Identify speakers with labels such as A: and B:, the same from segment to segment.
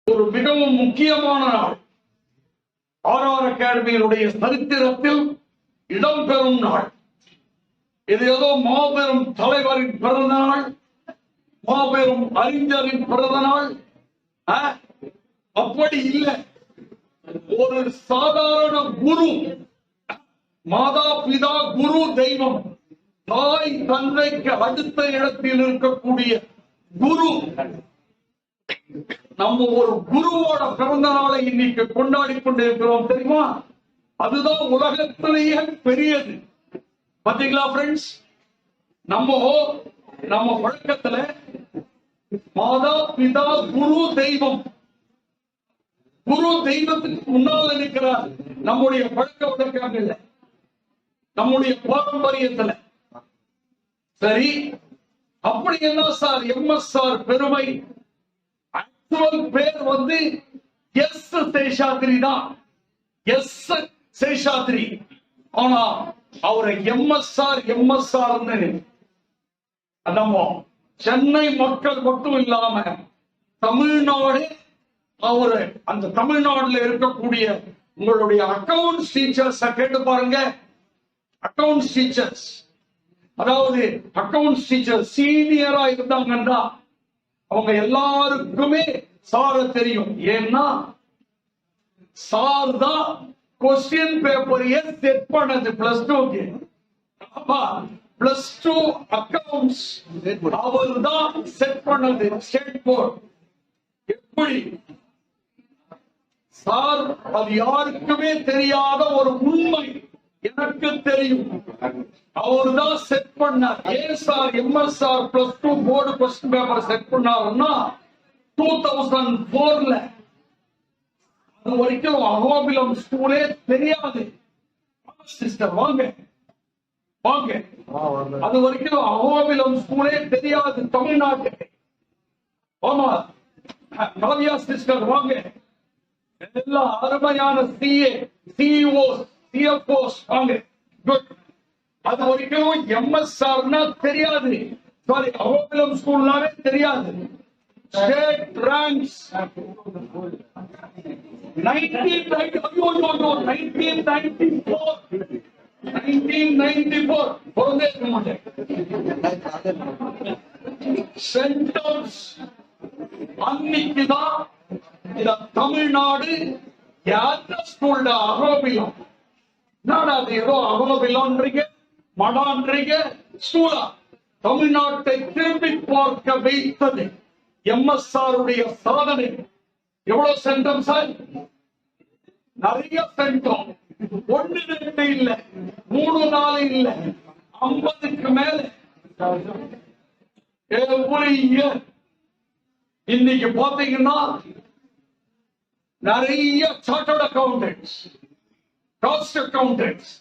A: ஒரு மிகவும் முக்கியமான நாள். ஆர்ஆர் அகாடமியினுடைய சரித்திரத்தில் இடம்பெறும் நாள். இது ஏதோ மாபெரும் தலைவரின் பிறந்த நாள், மாபெரும் அறிஞரின் பிறந்த நாள் அப்படி இல்லை. ஒரு சாதாரண குரு, மாதா பிதா குரு தெய்வம், தாய் தந்தைக்கு அடுத்த இடத்தில் இருக்கக்கூடிய குரு, நம்ம ஒரு குருவோட பிறந்த நாளை இன்னைக்கு கொண்டாடி கொண்டிருக்கிறோம். தெரியுமா? அதுதான் உலகத்திலேயே பெரியது. பாத்தீங்களா ஃப்ரெண்ட்ஸ்? நம்ம வழக்கத்துல மாதா பிதா குரு தெய்வம், குரு தெய்வத்துக்கு முன்னால் இருக்கிறார். நம்முடைய பழக்க வழக்கங்கள்ல, நம்முடைய பாரம்பரியத்துல. சரி, அப்படி என்ன சார் எம்எஸ்ஆர் பெருமை? ஆக்சுவல் பேர் வந்து எஸ் சேஷாத்ரி தான், எஸ் சேஷாத்ரி. ஆனா அவரை எம்எஸ்ஆர் நம்ம சென்னை மக்கள் மட்டும் இல்லாம தமிழ்நாடு, அவரு அந்த தமிழ்நாடுல இருக்கக்கூடிய உங்களுடைய அக்கவுண்ட்ஸ் டீச்சர்ஸ் கேட்டு பாருங்க. அக்கவுண்ட்ஸ் டீச்சர்ஸ், அதாவது அக்கவுண்ட்ஸ் டீச்சர் சீனியரா இருந்தாங்கன்னா அவங்க எல்லாருக்குமே சார தெரியும். ஏன்னா சார் தான் கொஸ்டின் பேப்பரையே செட் பண்ணது பிளஸ் டூக்கு. பிளஸ் டூ அக்கவுண்ட்ஸ் அவர் தான் செட் பண்ணது, ஸ்டேட் போர்ட். எப்படி சார்? அது யாருக்குமே தெரியாத ஒரு உண்மை எனக்கு தெரியும். அவர் தான் செட் பண்ணார். ஏன் sir MSR plus two board question paper set பண்ணாருன்னா 2004ல. அது வரைக்கும் அகோபிலம் ஸ்கூலே தெரியாது. சிஸ்டர் வாங்க வாங்க, அது வரைக்கும் அகோபிலம் ஸ்கூலே தெரியாது தமிழ்நாட்டுக்கு. ஆமா, நவ்யா சிஸ்டர் வாங்க. எல்லாம் அருமையான சிஏ, சிஇஓஸ், சிஎஃப்ஓஸ் வாங்க. குட். அது வரைக்கும் எம்எஸ்ஆர்னா தெரியாது. சாரி, அகோபிலம் ஸ்கூல்னாவே தெரியாது. ஸ்டேட் ரேங்க்ஸ் 1994 பிறந்தே இருக்க மாட்டேன். சென்டர்ஸ் அன்னைக்குதான் இந்த தமிழ்நாடு ஸ்கூல்ல அகோபிலம். அது ஏதோ அகோபிலம்ன்றீங்க, மடான்றீங்க, ஸ்கூலா? தமிழ்நாட்டை திரும்பி பார்க்க வைத்தது எம்எஸ்ஆர் உடைய சாதனை. எவ்வளவு சென்டம் சார்? நிறைய சென்டம். 1 2 இல்ல, 3 4 இல்ல, 50க்கு மேல. இன்னைக்கு பாத்தீங்கன்னா நிறைய chartered accountants, cost accountants,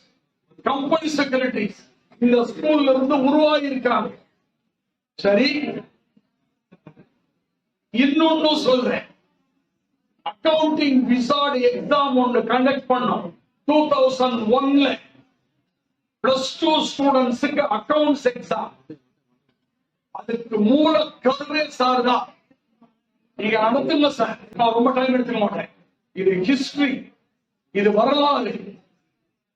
A: company secretaries இந்த ஸ்கூல்ல இருந்து உருவாகி இருக்காங்க. சரி, இன்னொன்னு சொல்றேன். அக்கவுண்டிங் விசார்ட் எக்ஸாம் ஒன்று கண்டக்ட் பண்ணோம் 2001ல. பிளஸ் டூ ஸ்டூடெண்ட்ஸுக்கு அக்கவுண்ட்ஸ் எக்ஸாம். அதுக்கு மூல கருவே சார் தான். நீங்க நடத்துங்க சார், நான் ரொம்ப டைம் எடுத்துக்க மாட்டேன். இது ஹிஸ்டரி, இது வரலாறு,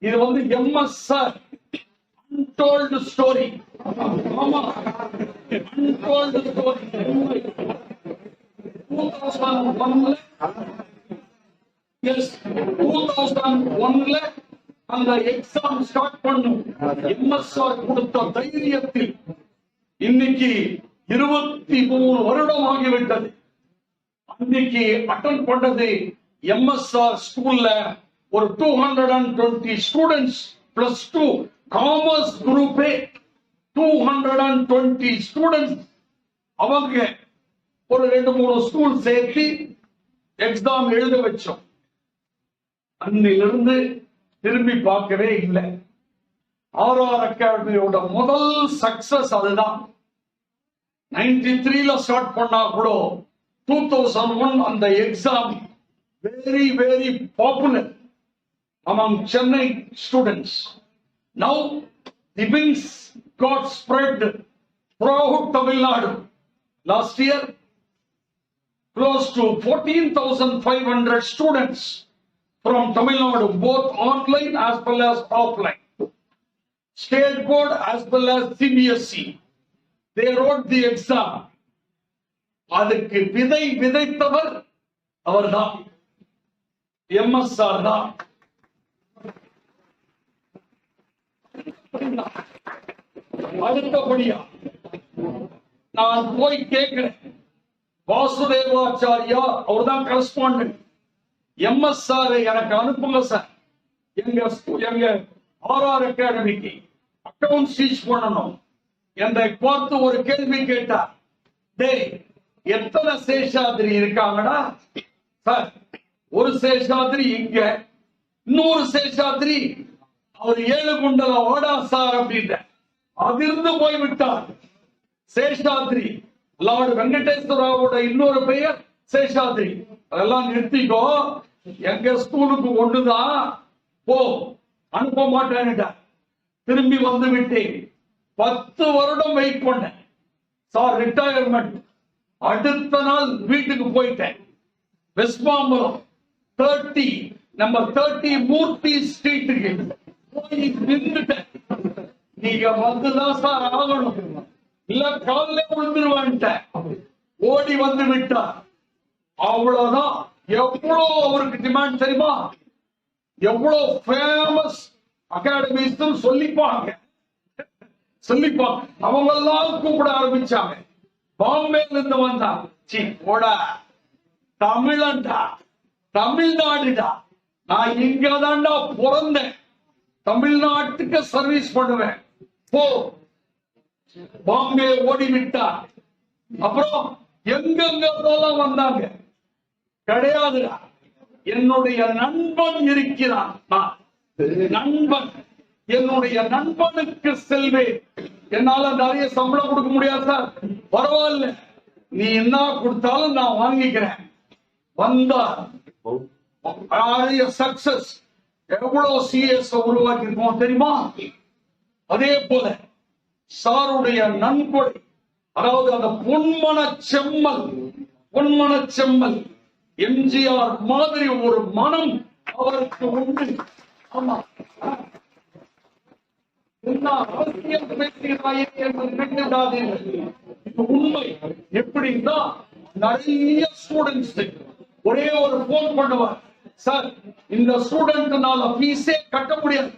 A: இது வந்து எம்எஸ்ஆர் அன்டோல்டு ஸ்டோரி. ஆமா, அன்டோல்டு ஸ்டோரி. 2001ல அந்த எக்ஸாம் ஸ்டார்ட் பண்ணும். எம்எஸ்ஆர் கொடுத்த தைரியத்தில் இன்னைக்கு 23 வருடம் ஆகிவிட்டது. அன்னைக்கு அட்டன் பண்ணது எம்எஸ்ஆர் ஸ்கூல்ல ஒரு 220 ஸ்டூடெண்ட்ஸ், பிளஸ் டூ காமர்ஸ் குரூப்பே 220 ஸ்டூடெண்ட்ஸ். அவங்க ஒரு 2-3 ஸ்கூல் சேர்த்து எக்ஸாம் எழுத வச்சோம். அன்னிலிருந்து திரும்பி பார்க்கவே இல்லை. ஆர்ஆர் அகாடமியோட முதல் சக்சஸ் அதுதான். 93ல ஸ்டார்ட் பண்ணா கூட 2001 அந்த exam very very popular among Chennai students. Now the wings got spread throughout Tamil Nadu. Last year close to 14,500 students from Tamil Nadu, both online as well as offline. State board as well as CBSE. They wrote the exam. அதுக்கு விதை விதைத்தவர் அவர்தான், MSR தான். அடுத்தபடியா நான் போய் கேட்கிறேன், வாசுதேவாச்சாரியா அவர்தான் correspondent, MSR எனக்கு அனுப்புங்க சார், எங்க ஆர்ஆர் அகாடமிக்கு அக்கவுண்ட் டீச் பண்ணணும். என்னை பார்த்து ஒரு கேள்வி கேட்டார், டேய் எத்தனை சேஷாதிரி இருக்காங்கடா சார்? ஒரு சேஷாதிரி இங்க, இன்னொரு சேஷாதிரி அவர் ஏழுகுண்டல ஓடா சார் அப்படின்ற அதிர்ந்து போய்விட்டார். சேஷாதிரி லார்டு வெங்கடேஸ்வராவோட இன்னொரு பெயர் சேஷாதிரி. அதெல்லாம் நிறுத்திக்கோ, எங்க ஸ்கூலுக்கு ஒண்ணுதான், போ, அனுப்ப மாட்டேன்னுட்டார். திரும்பி வந்து விட்டேன். 10 வருடம் வெயிட் பண்ணேன் சார், ரிட்டையர்மெண்ட். அடுத்த நாள் வீட்டுக்கு போயிட்டேன். வெஸ்ட்மாம்பலம் 30 நம்பர் 30 மூர்த்தி ஸ்ட்ரீட்டுக்கு போய் நின்றுட்டேன். நீங்க வந்துதான் சார் ஆகணும், இல்ல காலையில விழுந்துருவேன்ட்டேன். ஓடி வந்து விட்டார். அவ்வளவுதான். எவ்வளவு அவருக்கு டிமாண்ட் தெரியுமா? எவ்வளவு ஃபேமஸ் அகாடமிஸ் சொல்லிப்பாங்க, அவங்க எல்லாம் கூப்பிட ஆரம்பிச்சாங்க. பாம்பேல இருந்து வந்தா, சி போடா தமிழன்டா, தமிழ்நாடுடா, நான் இங்கதான்டா பிறந்தேன், தமிழ்நாட்டுக்கு சர்வீஸ் பண்ணுவேன், போ. பாம்பே ஓடி விட்டார். அப்புறம் எங்கெல்லாம் வந்தாங்க, கிடையாதுடா, என்னுடைய நண்பன் இருக்கிறான், நண்பன், என்னுடைய நண்பனுக்கு செல்வேன். என்னால நிறைய சம்பளம் கொடுக்க முடியாது சார், பரவாயில்ல, நீ என்ன கொடுத்தாலும் நான் வாங்கிக்கிறேன். வந்தார். சக்சஸ். எவ்வளவு சிஎஸ் உருவாக்கி இருக்கோம் தெரியுமா? அதே போல சாருடைய நன்கொடை, அதாவது அந்த பொன்மன செம்மல் எம்ஜிஆர் மாதிரி ஒரு மனம் அவருக்கு உண்டு. ஆமா, உண்மை. எப்படின்னா நிறைய ஸ்டூடெண்ட்ஸ் ஒரே ஒரு போன் பண்ணுவார், சார் இந்த ஸ்டூடெண்ட்னால ஃபீஸே கட்ட முடியாது,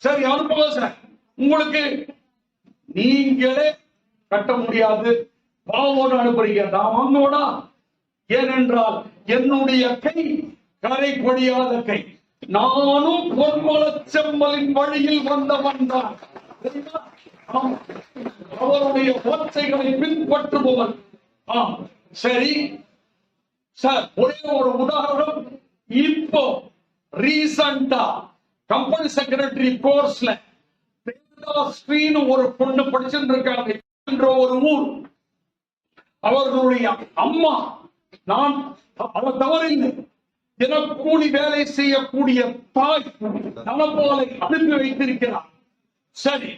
A: சரி அனுப்புங்க சார், உங்களுக்கு நீங்களே கட்ட முடியாது, பாவோடு அனுப்புறீங்க, நான் வாங்குவோனா? ஏனென்றால் என்னுடைய கை கரை படியாத கை, நானும் பொன்மலச்செம்மலின் வழியில் வந்தவன் தான். அவருடைய வார்த்தைகளை பின்பற்றுபவன். சரி சார், ஒரே ஒரு உதாரணம். இப்போ ரீசண்டா கம்பெனி செக்ரட்டரி கோர்ஸ்ல ஒரு பொண்ணு படிச்சுட்டு இருக்காங்க என்ற ஒரு ஊர். அவர்களுடைய அம்மா, நான் அவர் தவறில்லை, தினக்கூலி வேலை செய்யக்கூடிய தாய் நலம்போலை அனுப்பி வைத்திருக்கிறார். சரி,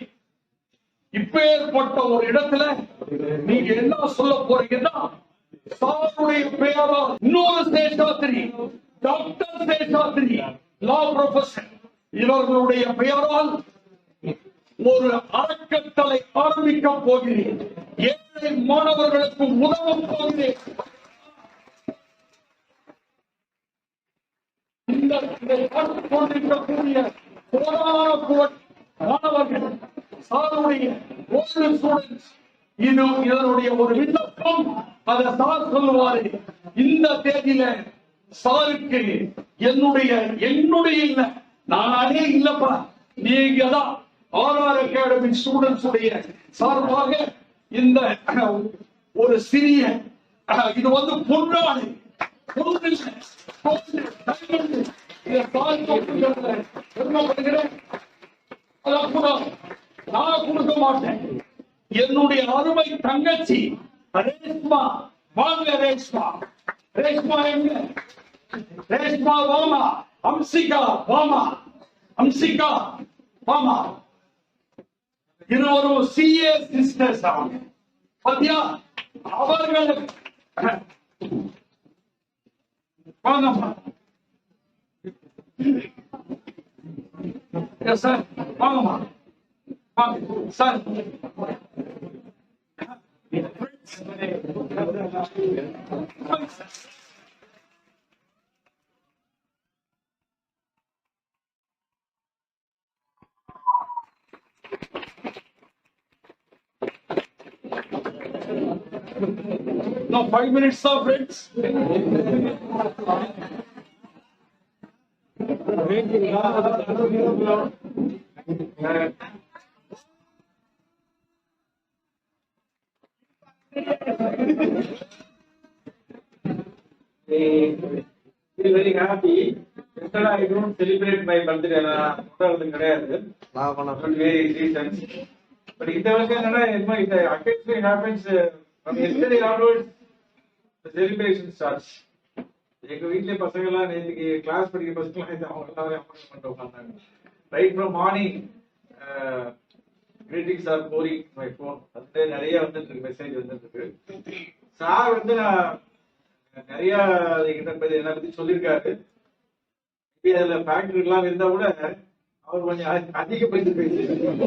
A: இப்பேற்பட்ட ஒரு இடத்துல நீங்க என்ன சொல்ல போறீங்கன்னா, சாருடைய பெயரால் இன்னொரு சேஷாத்திரி, டாக்டர் சேஷாத்திரி, லா ப்ரொஃபசர், இவர்களுடைய பெயரால் ஒரு அறக்கட்டளை ஆரம்பிக்க போகிறேன், ஏழை மாணவர்களுக்கு உதவ போகிறேன். கொண்டிருக்கக்கூடிய மாணவர்கள், சாருடைய ஸ்டூடெண்ட்ஸ், இதனுடைய ஒரு விண்ணப்பம். அதை சார் சொல்லுவாரு, இந்த தேதியில சாருக்கு என்னுடைய இல்ல, நானே இல்லப்பா, நீங்க தான் ஆர்ஆர் அகாடமி ஸ்டூடெண்ட்ஸ் உடைய சார்பாக இந்த ஒரு சிறிய, இது வந்து பொன்னாடு, நான் கொடுக்க மாட்டேன். என்னுடைய அருமை தங்கச்சி ரேஷ்மா, வாங்க ரேஷ்மா, ரேஷ்மா எங்க? ரேஷ்மா வாமா, அம்சிகா வாமா, அம்சிகா வாமா. இருவரும் சிஏ சிஸ்டர்ஸ். அவங்க பத்தியா, அவர்கள் வாங்கம்மா. எஸ் சார், வாங்கம்மா வாங்க sir. No, 5 minutes of friends.
B: Feel very happy. Instead, I don't celebrate my birthday. For various reasons. But in the occasion happens from yesterday onwards, the celebration starts. எங்க வீட்ல பசங்க எல்லாம் நேற்றுக்கு கிளாஸ் படிக்கிற பசங்க அவங்க எல்லாரும் அப்பாயின்மெண்ட் பண்ணிட்டு உட்காந்தாங்க. Right from morning greetings are boring my phone. அது நிறைய வந்துட்டு இருக்கு, மெசேஜ் வந்துட்டு இருக்கு. சார் வந்து நான் நிறைய என்ன பத்தி சொல்லியிருக்காரு. அதுல ஃபேக்டரி எல்லாம் இருந்தா கூட அவர் கொஞ்சம் அதிகப்படுத்தி பேசியிருக்காரு.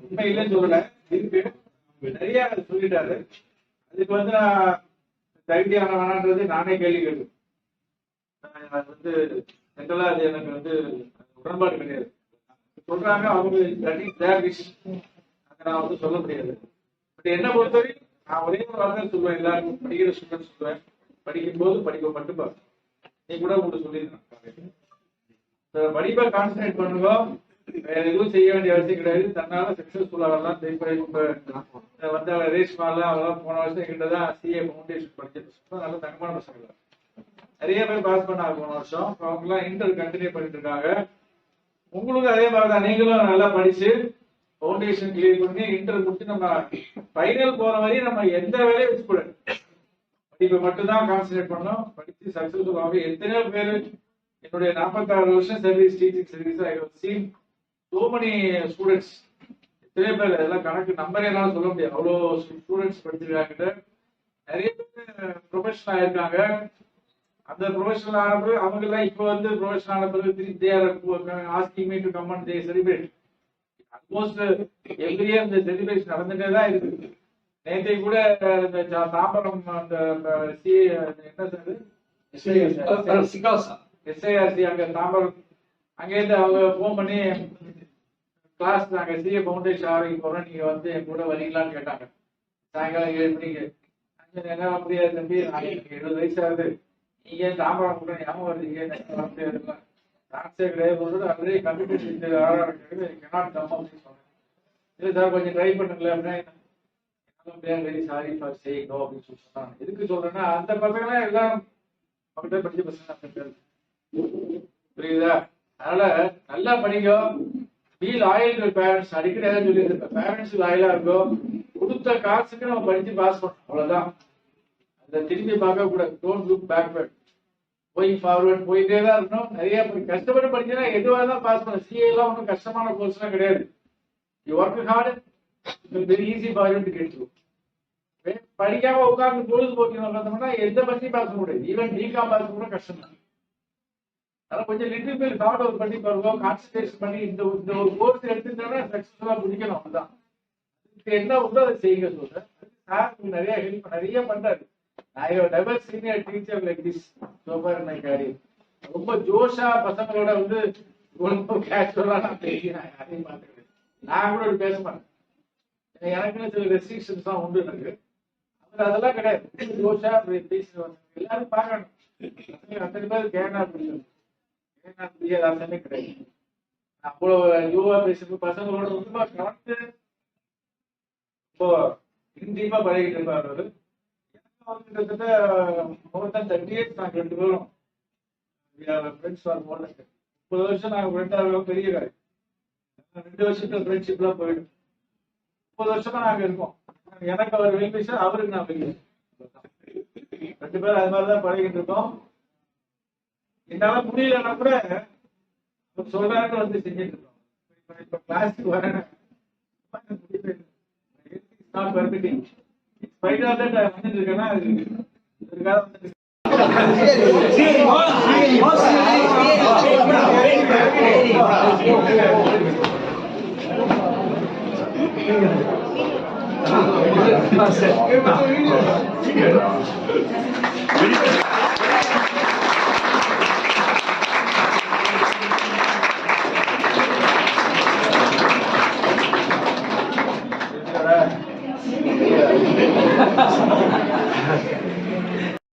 B: உண்மை இல்லைன்னு சொல்லல, இருக்கு நிறைய சொல்லிட்டாரு. அதுக்கு வந்து நான் தைரியமான வேணான்றது நானே கேள்வி கேட்டு அது வந்து ஜென்ரலா அது எனக்கு வந்து உடன்பாடு கிடையாது. சொல்றாங்க அவங்க அதை நான் வந்து சொல்ல முடியாது. பட் என்ன பொறுத்தவரை நான் ஒரே ஒரு வார்த்தை சொல்லுவேன், எல்லாருக்கும் படிக்கிற ஸ்டூடெண்ட் சொல்லுவேன், படிக்கும் போது படிப்பை மட்டும் பாரு. நீ கூட உங்களுக்கு சொல்லியிருக்கேன், படிப்பை கான்சன்ட்ரேட் பண்ணுங்க, வேற எதுவும் செய்ய வேண்டிய அவசியம் கிடையாது. தன்னால சக்சஸ்ஃபுல் ஆகலாம். வந்த ரேஷ்மாலாம் அவெல்லாம் போன வருஷம் கிட்டதான் சிஏ ஃபவுண்டேஷன் படிச்சுட்டு நல்ல தங்கமான பசங்க நிறைய பேர் பாஸ் பண்ணாங்க போன வருஷம். அவங்க எல்லாம் இன்டர் கண்டினியூ பண்ணிட்டு இருக்காங்க. உங்களுக்கு அதே மாதிரிதான், நீங்களும் நல்லா படிச்சு ஃபவுண்டேஷன் கிளியர் பண்ணி இன்டர் கொடுத்து நம்ம ஃபைனல் போற வரையும் நம்ம எந்த வேலையும் வச்சுக்கூடாது, படிப்பை மட்டும் தான் கான்சன்ட்ரேட் பண்ணோம். படிச்சு சக்சஸ்ஃபுல் ஆகும். எத்தனையோ பேர் என்னுடைய 46 வருஷம் service, teaching service, I have seen so many students. எத்தனை பேர் அதெல்லாம் கணக்கு நம்பர் என்னால சொல்ல முடியாது, அவ்வளோ ஸ்டூடெண்ட்ஸ் படிச்சிருக்காங்க. நிறைய பேர் ப்ரொஃபஷனல் ஆயிருக்காங்க. அந்த ப்ரொஃபஷனல் ஆன பிறகு அவங்க எல்லாம் இப்போ வந்து ப்ரொஃபஷனல் ஆன பிறகு they are asking me to come and they celebrate. Almost every year இந்த செலிப்ரேஷன் நடந்துட்டே தான் இருக்கு. நேற்றை கூட இந்த தாம்பரம் அந்த என்ன சார் எஸ்ஐஆர்சி அங்க தாம்பரம் அங்கேருந்து அவங்க போன் பண்ணி கிளாஸ் நாங்க சிஏ ஃபவுண்டேஷன் ஆரம்பிக்க போறோம், நீங்க வந்து என் கூட வரீங்களான்னு கேட்டாங்க. சாயங்காலம் 7 மணிக்கு. என்ன முடியாது தம்பி, எனக்கு 70 வயசு ஆகுது, நீங்க தாம்பரம் கூட ஞாபகம் வருதுங்க, டான்ஸே கிடையாது, ஆல்ரெடி கம்ப்யூட்டர் கெனாட் கம் அப்படின்னு சொன்னேன். இல்லை சார் கொஞ்சம் ட்ரை பண்ணுங்களேன் அப்படின்னா very sorry for saying no அப்படின்னு சொல்லி சொன்னாங்க. எதுக்கு சொல்றேன்னா அந்த பசங்க எல்லாம் அவங்கள்ட்ட படிச்ச பசங்க, புரியுதா? அதனால நல்லா படிங்க, பி லாயல் டு பேரண்ட்ஸ். அடிக்கடி ஏதாவது சொல்லியிருக்கேன், பேரண்ட்ஸ் லாயலா இருக்கும். கொடுத்த காசுக்கு நம்ம படிச்சு பாஸ் பண்ணணும், அவ்வளவுதான். அந்த திரும்பி பார்க்க கூடாது. Don't look backward, going forward போயிட்டே தான் இருக்கணும். நிறைய கஷ்டப்பட்டு படிச்சா எதுவாக தான் பாஸ் பண்ண. சிஏ எல்லாம் ஒன்றும் கஷ்டமான கோர்ஸ் எல்லாம் கிடையாது. You work hard, very easy for you to get through. படிக்காம உட்கார்ந்து பொழுது போக்கணும்னா எந்த பஸ்ஸையும் பாஸ் பண்ண முடியாது. ஈவன் பிகாம் பாஸ் கூட கஷ்டம் தான். அதனால கொஞ்சம் லிட்டில் பேர் தாட் அவுட் பண்ணி பாருங்க, கான்சன்ட்ரேஷன் பண்ணி இந்த ஒரு கோர்ஸ் எடுத்துட்டோம்னா சக்சஸ்ஃபுல்லா முடிக்கணும். அதுதான் என்ன உண்டோ அதை செய்யுங்க சொல்றேன். சார் நிறைய ஹெல்ப் நிறைய பண்றாரு. I have never seen a teacher like this so far in my career. ரொம்ப ஜோஷா பசங்களோட வந்து கேஷுவலா நான் பேசினேன், யாரையும் பார்த்துக்கிறேன். நான் கூட பேச மாட்டேன், எனக்குன்னு சில ரெஸ்ட்ரிக்ஷன்ஸ் தான் உண்டு எனக்கு. அதெல்லாம் கிடையாது. ஜோஷா பேசுவாங்க, எல்லாரும் பார்க்கணும். அத்தனை பேர் கேனா பிடிக்கும், கேனா பிடிக்காதாசனே கிடையாது. அவ்வளோ யோகா பேசுறது பசங்களோட ரொம்ப கலந்து இப்போ இன்டீமா பழகிட்டு இருப்பாரு அவரு. கிட்டத்தட்ட more than 30 years நாங்க 2 பேரும் ஃப்ரெண்ட்ஸ் ஃபார் மோர் தென் 30 வருஷம் நாங்க ஃப்ரெண்ட் ஆகிறோம். பெரிய காரியம். 2 வருஷத்துல ஃப்ரெண்ட்ஷிப்லாம் போயிடும். 30 வருஷமா நாங்க இருக்கோம். எனக்கு அவர் வெல்விஷர், அவருக்கு நான் வெல்விஷர். 2 பேரும் அது மாதிரிதான் பழகிட்டு இருக்கோம். என்னால முடியலன்னா கூட சொல்றாருன்னு வந்து செஞ்சுட்டு இருக்கோம். இப்ப கிளாஸுக்கு வரேன், ஃபைட்டா தான் வந்துட்டு இருக்கேன்னா இதுக்காக வந்துட்டு
A: சரி